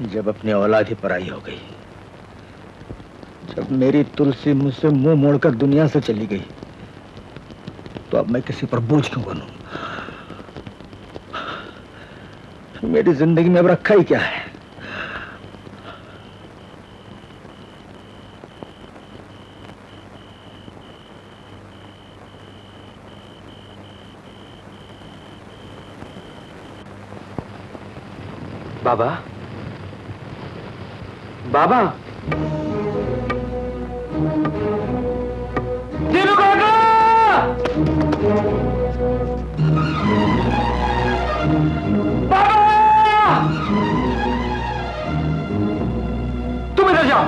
जब अपनी औलाद ही पराई हो गई, जब मेरी तुलसी मुझसे मुंह मोड़कर दुनिया से चली गई, तो अब मैं किसी पर बोझ क्यों बनूं? मेरी जिंदगी में अब रखा ही क्या है? बाबा, बाबा, दिनू काका! बाबा! तुम इधर जाओ।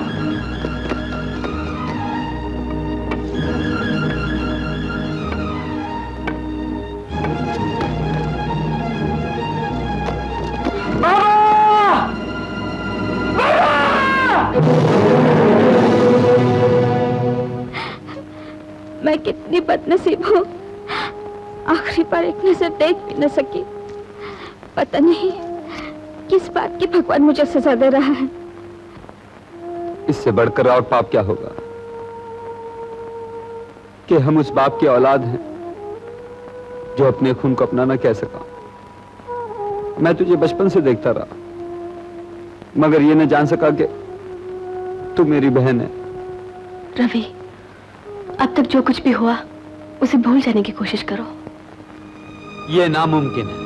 मैं कितनी बदनसीब हूँ, आखिरी बार एक नजर देख भी न सकी। पता नहीं किस बात की भगवान मुझे सजा दे रहा है। इससे बढ़कर और पाप क्या होगा कि हम उस बाप की औलाद हैं जो अपने खून को अपना ना कह सका। मैं तुझे बचपन से देखता रहा, मगर ये न जान सका कि तू मेरी बहन है। रवि, अब तक जो कुछ भी हुआ उसे भूल जाने की कोशिश करो। ये नामुमकिन है।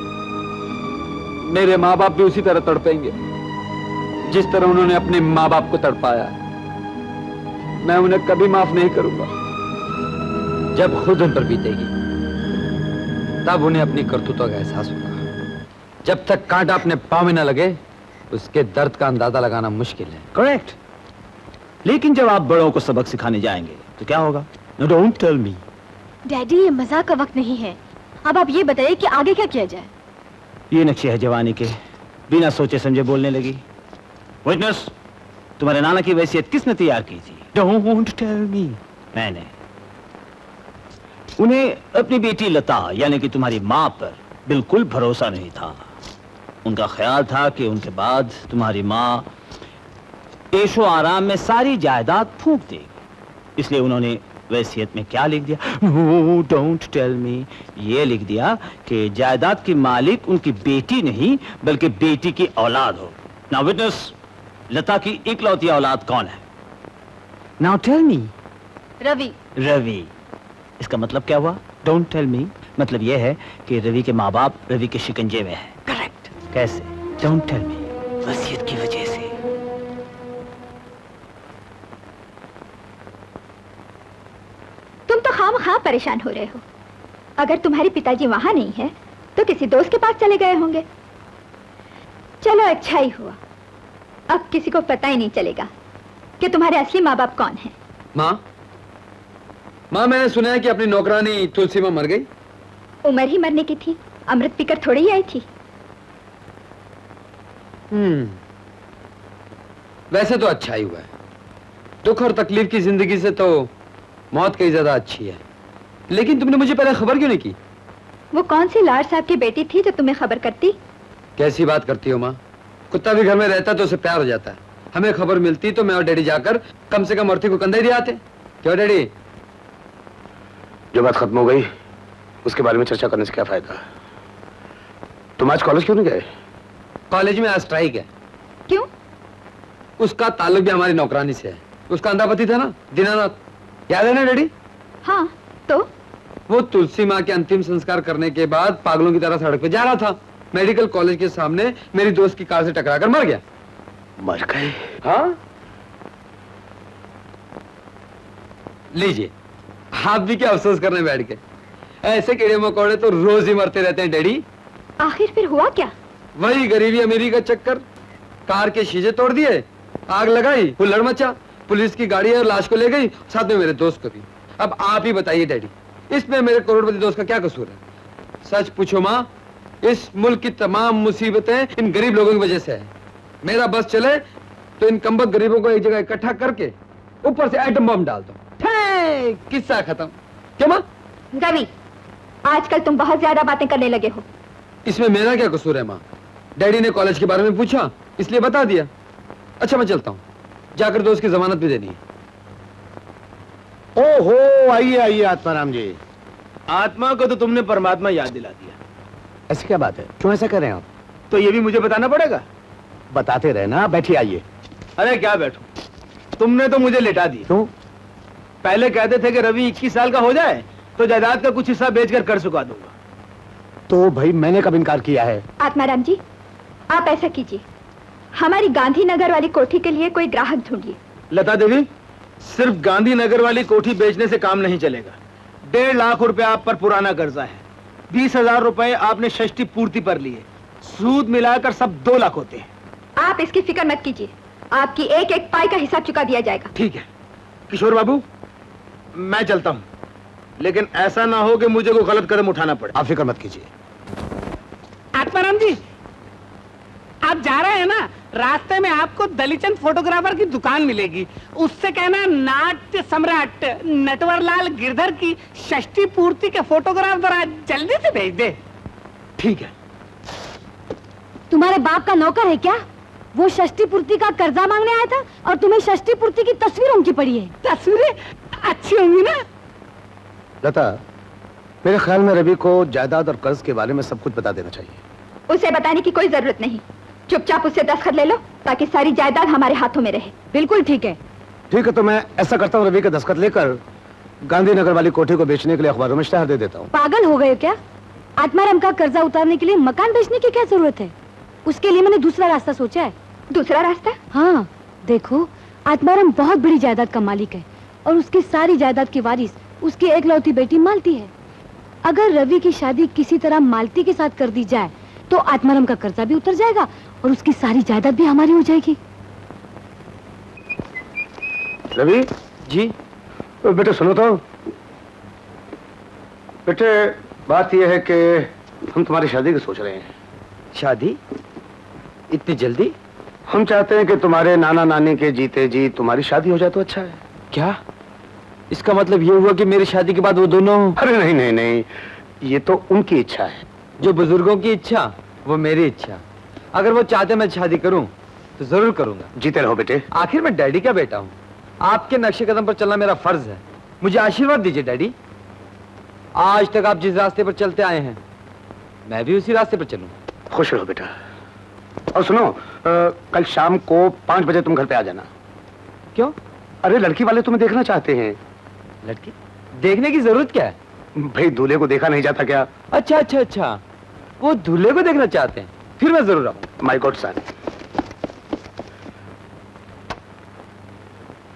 मेरे माँ बाप भी उसी तरह तड़पेंगे जिस तरह उन्होंने अपने माँ बाप को तड़पाया। मैं उन्हें कभी माफ नहीं करूंगा। जब खुद उन पर बीतेगी तब उन्हें अपनी करतूतों का एहसास होगा। जब तक कांटा अपने पांव में न लगे उसके दर्द का अंदाजा लगाना मुश्किल है। करेक्ट। लेकिन जब आप बड़ों को सबक सिखाने जाएंगे तो क्या होगा? No, don't tell me. Daddy, ये मजाक का वक्त नहीं है। अब आप ये बताइए कि आगे क्या किया जाए? ये नक्शे है जवानी के, बिना सोचे समझे बोलने लगी। विटनेस, तुम्हारे नाना की वसीयत किसने तैयार की थी? Don't tell me. मैंने। उन्हें अपनी बेटी लता यानी कि तुम्हारी माँ पर बिल्कुल भरोसा नहीं था। उनका ख्याल था कि उनके बाद तुम्हारी माँ ऐशो आराम में सारी जायदाद फूंक देगी। इसलिए उन्होंने वसीयत में क्या लिख दिया? No, don't tell me. ये लिख दिया कि जायदाद की मालिक उनकी बेटी नहीं बल्कि बेटी की औलाद हो। Now witness, लता की इकलौती औलाद कौन है? Now tell me. Ravi. Ravi. इसका मतलब क्या हुआ? Don't tell me. मतलब यह है कि रवि के माँ बाप रवि के शिकंजे में हैं। करेक्ट। कैसे? Don't tell me. वसीयत की वजह से। तुम तो खामखा परेशान हो रहे हो। अगर तुम्हारे पिताजी वहां नहीं है तो किसी दोस्त के पास चले गए होंगे। चलो, अच्छा ही हुआ। अब किसी को पता ही नहीं चलेगा कि तुम्हारे असली माँ बाप कौन हैं। माँ, मैंने सुना है कि अपनी नौकरानी तुलसी माँ मर गई। उम्र ही मरने की थी, अमृत पीकर थोड़ी ही आई थी। वैसे तो अच्छा ही हुआ है। दुख और तकलीफ की जिंदगी से तो मौत कहीं ज्यादा अच्छी है। लेकिन तुमने मुझे पहले खबर क्यों नहीं की? वो कौन सी लाड साहब की बेटी थी जो तुम्हें खबर करती? कैसी बात करती हो माँ? कुत्ता भी घर में रहता तो उसे प्यार हो जाता है। हमें खबर मिलती तो मैं और डैडी जाकर कम से कम अर्थी को कंधा ही दिया आते। क्यों डैडी? जो बात खत्म हो गई उसके बारे में चर्चा करने से क्या फायदा? तुम आज कॉलेज क्यों नहीं गए? कॉलेज में आज स्ट्राइक है। क्यों? उसका ताल्लुक भी हमारी नौकरानी से है। उसका अंधा पति था ना, दीनानाथ, याद है ना डैडी? हाँ, तो वो तुलसी माँ के अंतिम संस्कार करने के बाद पागलों की तरह सड़क पे जा रहा था। मेडिकल कॉलेज के सामने मेरी दोस्त की कार से टकराकर मर गया। मर गए? हाँ, लीजिए, आप भी क्या अफसोस करने बैठ के। ऐसे कीड़े मकोड़े तो रोज ही मरते रहते हैं डैडी। आखिर फिर हुआ क्या? वही गरीबी अमीरी का चक्कर। कार के शीशे तोड़ दिए, आग लगाई, हुल्लड़ मचा, पुलिस की गाड़ी और लाश को ले गई, साथ में मेरे दोस्त को भी। अब आप ही बताइए डैडी, इसमें मेरे करोड़पति दोस्त का क्या कसूर है? सच पूछो माँ, इस मुल्क की तमाम मुसीबतें इन गरीब लोगों की वजह से है। मेरा बस चले तो इन कमबख्त गरीबों को एक जगह इकट्ठा करके ऊपर से एटम बम डाल दो, किस्सा खत्म। क्यों माँ? रवि, आजकल तुम बहुत ज्यादा बातें करने लगे हो। इसमें मेरा क्या कसूर है माँ? डैडी ने कॉलेज के बारे में पूछा इसलिए बता दिया। अच्छा मैं चलता हूँ, जाकर दोस्त की जमानत भी देनी है। ओहो, आइए आइए आत्माराम जी। आत्मा को तो तुमने परमात्मा याद दिला दिया, ऐसी क्या बात है, क्यों ऐसा कर रहे हैं आप? तो ये भी मुझे बताना पड़ेगा? बताते रहे ना, बैठिए आइए। अरे क्या बैठूं, तुमने तो मुझे लेटा दिया। क्यों? पहले कहते थे कि रवि 21 साल का हो जाए तो जायदाद का कुछ हिस्सा बेचकर कर चुका दूंगा। तो भाई मैंने कब इनकार किया है? आत्माराम जी, आप ऐसा कीजिए, हमारी गांधीनगर वाली कोठी के लिए कोई ग्राहक ढूंढिए। लता देवी, सिर्फ गांधीनगर वाली कोठी बेचने से काम नहीं चलेगा। 1.5 लाख रुपए आप पर पुराना कर्जा है। 20,000 रुपए आपने षष्ठी पूर्ति पर लिए, सूद मिलाकर सब 2 लाख होते हैं। आप इसकी फिक्र मत कीजिए, आपकी एक एक पाई का हिसाब चुका दिया जाएगा। ठीक है किशोर बाबू, मैं चलता हूं, लेकिन ऐसा ना हो कि मुझे कोई गलत कदम उठाना पड़े। आप फिक्र मत कीजिए। आत्माराम जी, आप जा रहे हैं ना, रास्ते में आपको दलीचंद फोटोग्राफर की दुकान मिलेगी। उससे कहना नाट्य सम्राट नटवरलाल गिरधर की षष्ठी पूर्ति के फोटोग्राफ जरा जल्दी से भेज दे। ठीक है। तुम्हारे बाप का नौकर है क्या? वो षष्ठी पूर्ति का कर्जा मांगने आया था और तुम्हें षष्ठी पूर्ति की तस्वीर उनकी पड़ी है। तस्वीरें अच्छी होंगी ना? लता, मेरे ख्याल में रवि को जायदाद और कर्ज के बारे में सब कुछ बता देना चाहिए। उसे बताने की कोई जरूरत नहीं, चुपचाप उससे दस्तखत ले लो ताकि सारी जायदाद हमारे हाथों में रहे। बिल्कुल ठीक है। ठीक है, तो मैं ऐसा करता हूँ, रवि का दस्तखत लेकर गांधीनगर वाली कोठी को बेचने के लिए अखबारों में इश्तेहार दे देता हूँ। पागल हो गए क्या? आत्माराम का कर्जा उतारने के लिए मकान बेचने की क्या जरूरत है? उसके लिए मैंने दूसरा रास्ता सोचा है। दूसरा रास्ता? हाँ देखो, आत्माराम बहुत बड़ी जायदाद का मालिक है और उसकी सारी जायदाद की वारिस उसकी एकलौती बेटी मालती है। अगर रवि की शादी किसी तरह मालती के साथ कर दी जाए तो आत्माराम का कर्जा भी उतर जाएगा और उसकी सारी जायदाद भी हमारी हो जाएगी। रवि जी? बेटे सुनो तो। बेटे बात यह है कि हम तुम्हारी शादी की सोच रहे हैं। शादी? इतनी जल्दी? हम चाहते हैं कि तुम्हारे नाना नानी के जीते जी तुम्हारी शादी हो जाए तो अच्छा है। क्या इसका मतलब ये हुआ कि मेरी शादी के बाद वो दोनों? अरे नहीं नहीं नहीं, ये तो उनकी इच्छा है। जो बुजुर्गों की इच्छा वो मेरी इच्छा। अगर वो चाहते मैं शादी करूं तो जरूर करूंगा। जीते रहो बेटे। आखिर मैं डैडी का बेटा हूं, आपके नक्शे कदम पर चलना मेरा फर्ज है। मुझे आशीर्वाद दीजिए डैडी। आज तक आप जिस रास्ते पर चलते आए हैं मैं भी उसी रास्ते पर चलूं। खुश रहो बेटा। और सुनो, कल शाम को 5 बजे तुम घर पे आ जाना। क्यों? अरे लड़की वाले तुम्हें देखना चाहते हैं। लड़की देखने की जरूरत क्या है? भाई दूल्हे को देखा नहीं जाता क्या? अच्छा अच्छा अच्छा, वो दूल्हे को देखना चाहते हैं, फिर मैं जरूर आऊंगा। माय गॉड सन।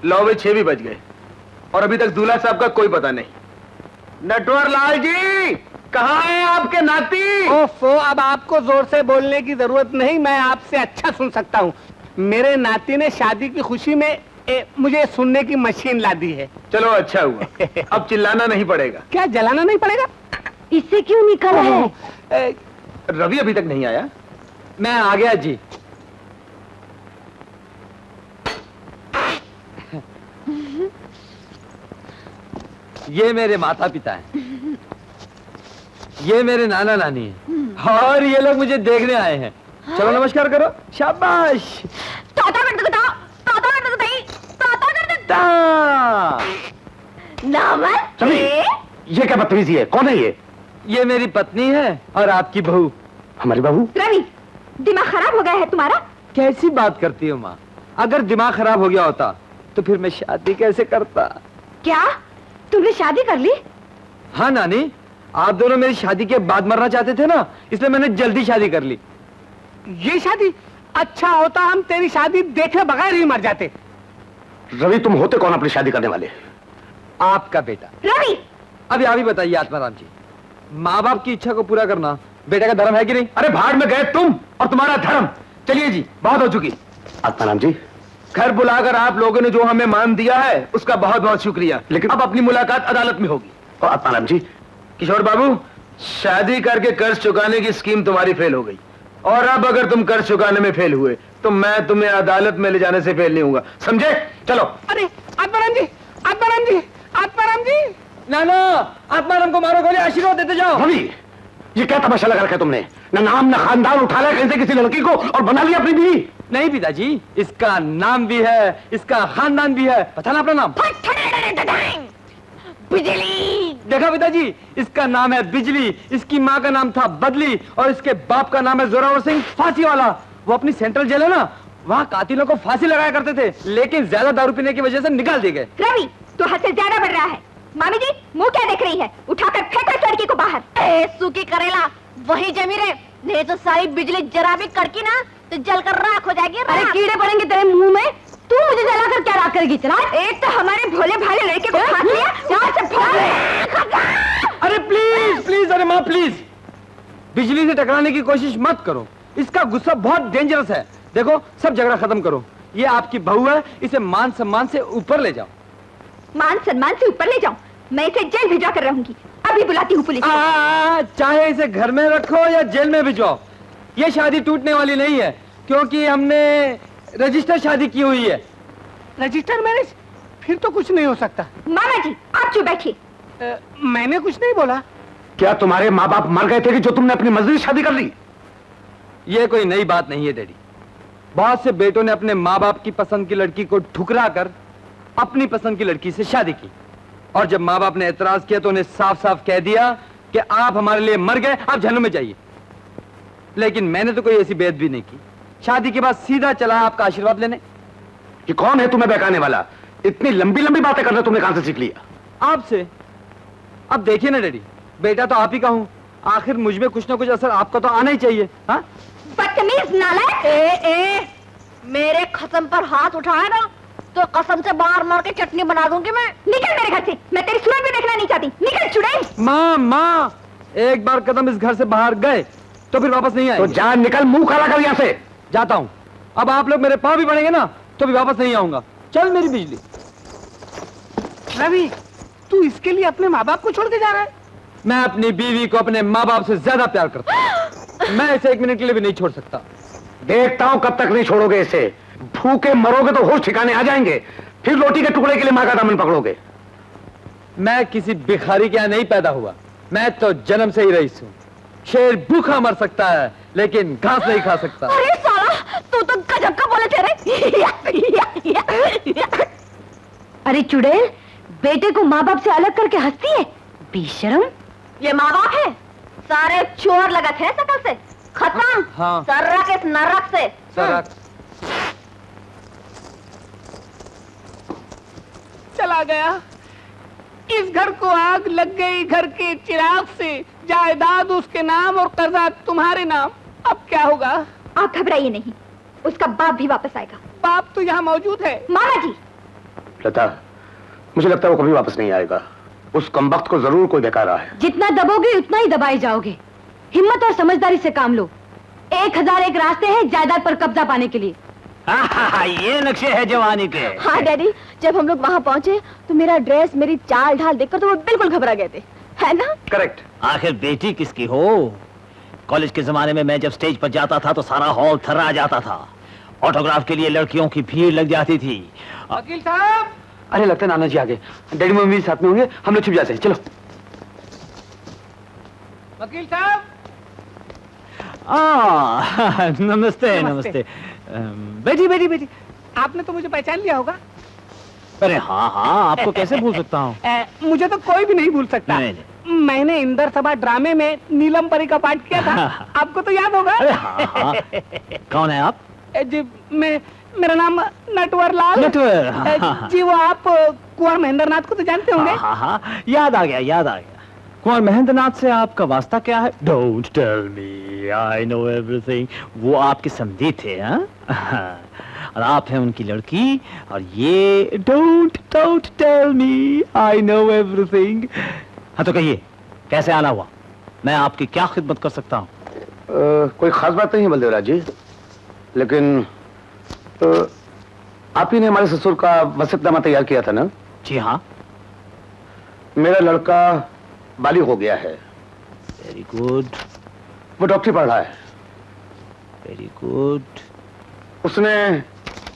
लो भाई 6 भी बज गए और अभी तक दूल्हा साहब का कोई पता नहीं। नटवरलाल जी, कहाँ है आपके नाती? ओफो, अब आपको जोर से बोलने की जरूरत नहीं, मैं आपसे अच्छा सुन सकता हूँ। मेरे नाती ने शादी की खुशी में मुझे सुनने की मशीन ला दी है। चलो अच्छा हुआ, अब चिल्लाना नहीं पड़ेगा। क्या जलाना नहीं पड़ेगा? इससे क्यों निकल है? रवि अभी तक नहीं आया? मैं आ गया जी। ये मेरे माता पिता हैं, ये मेरे नाना नानी हैं और ये लोग मुझे देखने आए हैं। चलो नमस्कार करो। शाबाश। चलिए, ये क्या बदतमीजी है? कौन है ये? ये मेरी पत्नी है और आपकी बहू। हमारी बहू? रवि, दिमाग खराब हो गया है तुम्हारा? कैसी बात करती हो माँ? अगर दिमाग खराब हो गया होता तो फिर मैं शादी कैसे करता? क्या तुमने शादी कर ली? हाँ नानी, आप दोनों मेरी शादी के बाद मरना चाहते थे ना, इसलिए मैंने जल्दी शादी कर ली। ये शादी? अच्छा होता हम तेरी शादी देखे बगैर ही मर जाते। रवि तुम होते कौन अपनी शादी करने वाले? आपका बेटा। रवि, अभी आप ही बताइए आत्माराम जी, माँ बाप की इच्छा को पूरा करना बेटा का धर्म है कि नहीं? अरे भाड़ में गए तुम और तुम्हारा धर्म। चलिए जी, बहुत हो चुकी। आत्माराम जी, घर बुलाकर आप लोगों ने जो हमें मान दिया है उसका बहुत बहुत शुक्रिया, लेकिन अब अपनी मुलाकात अदालत में होगी। और आत्माराम जी, किशोर बाबू, शादी करके कर्ज चुकाने की स्कीम तुम्हारी फेल हो गई और अब अगर तुम कर्ज चुकाने में फेल हुए तो मैं तुम्हें अदालत में ले जाने से फेल नहीं होऊंगा, समझे? चलो। अरे आत्माराम जी, आत्माराम जी, आत्माराम जी। नाना, आत्माराम को मारो गोली, आशीर्वाद देते जाओ। रवि, ये क्या तमाशा लगा रखा है तुमने? ना नाम ना खानदान उठा लिया कहीं से किसी लड़की को और बना लिया अपनी बीवी। नहीं पिताजी, इसका नाम भी है, इसका खानदान भी है। पता ना अपना नाम? बिजली। देखा पिताजी, इसका नाम है बिजली, इसकी माँ का नाम था बदली और इसके बाप का नाम है जोरावर सिंह फांसी वाला। वो अपनी सेंट्रल जेल है ना, वहाँ कातिलों को फांसी लगाया करते थे, लेकिन ज्यादा दारू पीने की वजह से निकाल दिए गए। रवि, तू हद से ज्यादा बढ़ रहा है। मामी जी, मुंह क्या देख रही है? उठाकर फेंको इस लड़की को बाहर। सूखी करेला वही जमी रे, नहीं तो सारी बिजली जरा भी कड़की ना तो जलकर राख हो जाएगी। अरे कीड़े पड़ेंगे तेरे मुंह में, तू मुझे जलाकर क्या राख करेगी? चला, एक तो हमारे भोले भाले लड़के को फांस लिया, यहाँ से भाग। अरे प्लीज प्लीज, अरे माँ प्लीज, बिजली से टकराने की कोशिश मत करो, इसका गुस्सा बहुत डेंजरस है। देखो, सब झगड़ा खत्म करो, ये आपकी बहू है, इसे मान सम्मान से ऊपर ले जाओ। मान सम्मान से ऊपर ले जाऊं? मैं इसे जेल भिजवा कर रहूंगी। अभी बुलाती हूँ पुलिस। चाहे इसे घर में रखो या जेल में भिजवाओ, ये शादी टूटने वाली नहीं है, क्योंकि हमने रजिस्टर शादी की हुई है। Register marriage? फिर तो कुछ नहीं हो सकता। मामा जी, आप चुप बैठिए। मैंने कुछ नहीं बोला। क्या तुम्हारे माँ बाप मर गए थे कि जो तुमने अपनी मर्जी से शादी कर ली? ये कोई नई बात नहीं है डैडी, बहुत से बेटों ने अपने माँ बाप की पसंद की लड़की को ठुकरा कर अपनी पसंद की लड़की से शादी की, और जब माँ बाप ने एतराज किया तो उन्हें साफ साफ कह दिया कि आप हमारे लिए मर गए, आप जहन्नुम में जाइए। लेकिन मैंने तो कोई ऐसी बेअदबी नहीं की, शादी के बाद सीधा चला आपका आशीर्वाद लेने। कि कौन है तुम्हें बहकाने वाला? इतनी लंबी लंबी बातें करना तुमने कहां से सीख लिया? आपसे। अब देखिए ना डैडी, बेटा तो आप ही का हूं, आखिर मुझ में कुछ ना कुछ असर आपका तो आना ही चाहिए। हाँ, बदतमीज नालायक। ए, मेरे कसम पर हाथ उठाए ना तो कसम से बाहर मार के चटनी बना दूंगी मैं। निकल मेरे घर से, मैं तेरी सूरत भी देखना नहीं चाहती। निकल चुड़ैल। माँ, एक बार कदम इस घर से बाहर गए तो फिर वापस नहीं तो आएंगे। जान निकल, मुंह काला कर यहाँ से। जाता हूँ, अब आप लोग मेरे पाँव भी पड़ेंगे ना तो भी वापस नहीं आऊंगा। चल मेरी बिजली। रवि, तू इसके लिए अपने माँ बाप को छोड़ के जा रहा है? मैं अपनी बीवी को अपने माँ बाप से ज्यादा प्यार करता हूँ, मैं इसे एक मिनट के लिए भी नहीं छोड़ सकता। देखता हूं कब तक नहीं छोड़ोगे इसे। भूखे मरोगे तो होश ठिकाने आ जाएंगे, फिर रोटी के टुकड़े के लिए माँ का दामन पकड़ोगे। मैं किसी भिखारी के यहाँ नहीं पैदा हुआ, मैं तो जन्म से ही रईस हूँ। शेर भूखा मर सकता है लेकिन घास नहीं खा सकता। अरे साला, तू तो गजब का बोले थे रे। अरे चुड़ैल, बेटे को माँ बाप से अलग करके हंसती है, बेशरम। ये माँ बाप है, सारे चोर लगत है शकल से। खत्म। हाँ। सर्रक इस नरक से। सरक। चला गया, इस घर को आग लग गई, घर के चिराग से। जायदाद उसके नाम और कर्जा तुम्हारे नाम। अब क्या होगा? आप घबराइए नहीं, उसका बाप भी वापस आएगा। बाप तो यहाँ मौजूद है। मामा जी, लता, मुझे लगता है वो कभी वापस नहीं आएगा। उस कमबख्त को जरूर कोई बहका रहा है। जितना दबोगे उतना ही दबाए जाओगे। हिम्मत और समझदारी से काम लो। 1001 रास्ते हैं जायदाद पर कब्जा पाने के लिए। ये नक्शे है जवानी के। हाँ डैडी, जब हम लोग वहाँ पहुँचे तो मेरा ड्रेस, मेरी चाल ढाल देखकर तो वो बिल्कुल घबरा गए थे, है ना? करेक्ट। आखिर बेटी किसकी हो? कॉलेज के जमाने में मैं जब स्टेज पर जाता था तो सारा हॉल थर्रा जाता था। ऑटोग्राफ के लिए लड़कियों की भीड़ लग जाती थी। वकील साहब, अरे लगता है नाना जी आ गए, डैडी मम्मी साथ में होंगे, हम लोग छिप जाते हैं। चलो। वकील साहब। नमस्ते नमस्ते। बेटी बेटी बेटी, आपने तो मुझे पहचान लिया होगा। अरे हाँ हाँ, आपको कैसे भूल सकता हूँ? मुझे तो कोई भी नहीं भूल सकता। नहीं, मैंने इंदर सभा ड्रामे में नीलम परी का पाठ किया था, आपको तो याद होगा। अरे हाँ हाँ। कौन है आप? जी, मेरा नाम नटवर लाल। नटवर, हाँ। जी, वो आप कुंवर महेंद्र नाथ को तो जानते होंगे। हाँ हाँ, याद आ गया याद आ गया। कुंवर महेंद्र नाथ से आपका वास्ता क्या है? Don't tell me, I know everything. वो आपके समधी थे, हाँ? और आप हैं उनकी लड़की, और ये don't tell me, I know everything. हाँ तो कहिए, कैसे आना हुआ? मैं आपकी क्या खिदमत कर सकता हूँ? कोई खास बात नहीं है बलदेवराज जी, लेकिन आप ही ने हमारे ससुर का वसीयतनामा तैयार किया था ना? जी हाँ। मेरा लड़का बालिग हो गया है। Very good. वो डॉक्टरी पढ़ रहा है। Very good. उसने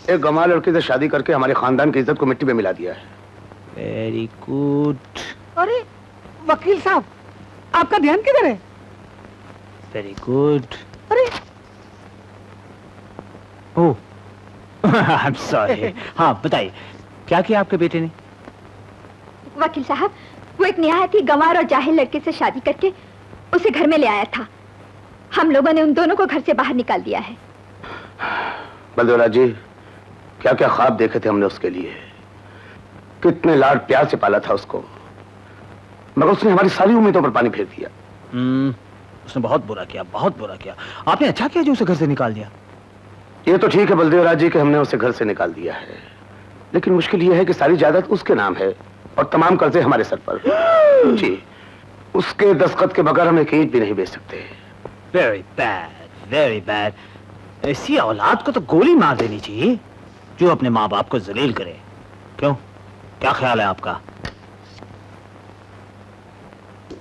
एक गंवार लड़की से शादी करके हमारे खानदान की इज्जत को मिट्टी में मिला दिया है। Very good. अरे वकील साहब, आपका ध्यान किधर है? Very good. अरे ओह आई एम सॉरी। हाँ बताइए, क्या किया आपके बेटे ने? वकील साहब, वो एक निहायत ही गंवार और जाहिल लड़के से शादी करके उसे घर में ले आया था। हम लोगों ने उन दोनों को घर से बाहर निकाल दिया है। बलदेवराज जी, क्या क्या ख्वाब देखे थे हमने उसके लिए, कितने लाड प्यार से पाला था उसको, मगर उसने हमारी सारी उम्मीदों पर पानी फेर दिया। उसने बहुत बुरा किया, बहुत बुरा किया। आपने अच्छा किया जो उसे घर से निकाल दिया। ये तो ठीक है बलदेवराज जी कि हमने उसे घर से निकाल दिया है, लेकिन मुश्किल ये है कि सारी जायदाद उसके नाम है और तमाम कर्जे हमारे सर पर। जी, उसके दस्तखत के बगैर हम एक ईंट भी नहीं बेच सकते। Very bad, very bad. ऐसी औलाद को तो गोली मार देनी चाहिए जो अपने माँ बाप को जलील करे। क्यों, क्या ख्याल है आपका?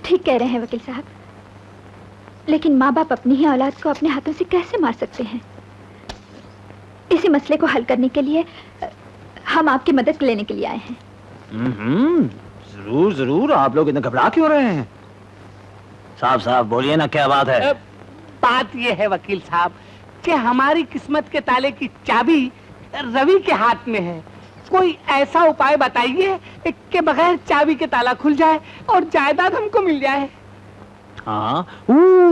ठीक कह रहे हैं वकील साहब, लेकिन माँ बाप अपनी ही औलाद को अपने हाथों से कैसे मार सकते हैं? इसी मसले को हल करने के लिए हम आपकी मदद लेने के लिए आए हैं। जरूर जरूर। आप लोग इतना घबरा क्यों रहे हैं? साहब साहब बोलिए ना, क्या बात है? बात यह है वकील साहब कि हमारी किस्मत के ताले की चाबी रवि के हाथ में है। कोई ऐसा उपाय बताइए कि बगैर चाबी के ताला खुल जाए और जायदाद हमको मिल जाए। हाँ,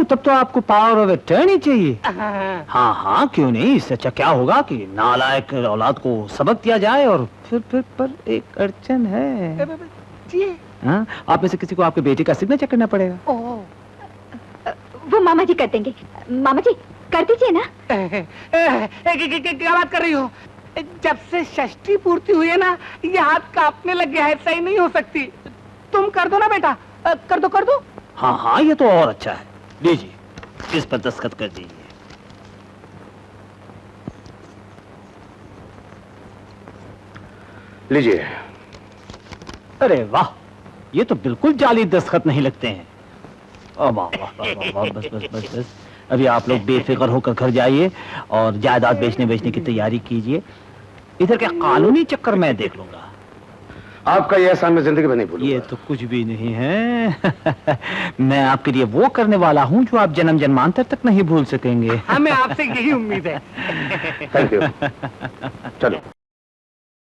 तब तो आपको पावर ऑफ अटर्नी चाहिए। हाँ हाँ, क्यों नहीं। इससे अच्छा क्या होगा कि नालायक औलाद को सबक दिया जाए। और फिर पर एक अड़चन है। जी हाँ, आप में से किसी को आपके बेटे का सिग्नेचर करना पड़ेगा। वो मामा जी कर देंगे। मामा जी कर दीजिए ना। क्या बात कर रही हो? जब से षष्ठी पूर्ति हुई है ना, ये हाथ कांपने लग गया है, सही नहीं हो सकती। तुम कर दो ना बेटा, कर दो कर दो। हाँ हाँ, ये तो और अच्छा है। लीजिए, इस पर दस्तखत कर दीजिए। लीजिए। अरे वाह, ये तो बिल्कुल जाली दस्तखत नहीं लगते हैं। वाह वाह वाह वाह वाह, बस बस बस बस। अभी आप लोग बेफिक्र होकर घर जाइए और जायदाद बेचने की तैयारी कीजिए। इधर के कानूनी चक्कर मैं देख लूंगा। आपका ये एहसान मैं जिंदगी में नहीं भूलूंगा। ये तो कुछ भी नहीं है। मैं आपके लिए वो करने वाला हूँ जो आप जन्म जन्मांतर तक नहीं भूल सकेंगे। हमें आपसे यही उम्मीद है। Thank you. चलो।